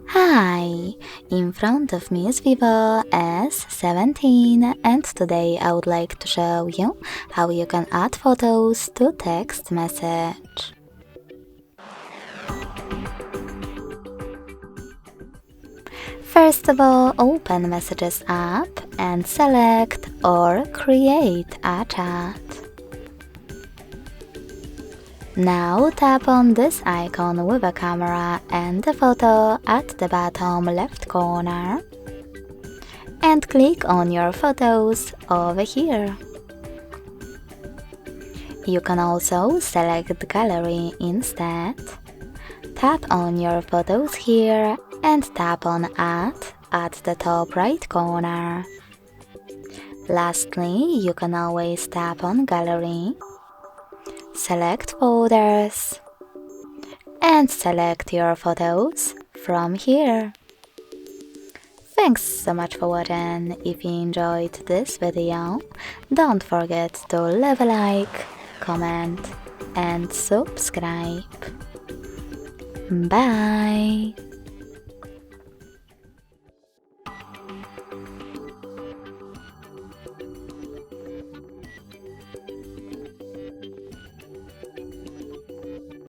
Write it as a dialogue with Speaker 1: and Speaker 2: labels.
Speaker 1: Hi! In front of me is VIVO S17 and today I would like to show you how you can add photos to text message. First of all, open Messages app and select or create a chat. Now tap on this icon with a camera and the photo at the bottom left corner and click on your photos over here. You can also select Gallery instead. Tap on your photos here and tap on Add at the top right corner. Lastly, you can always tap on Gallery, select Folders, and select your photos from here. Thanks so much for watching. If you enjoyed this video, don't forget to leave a like, comment, and subscribe. Bye!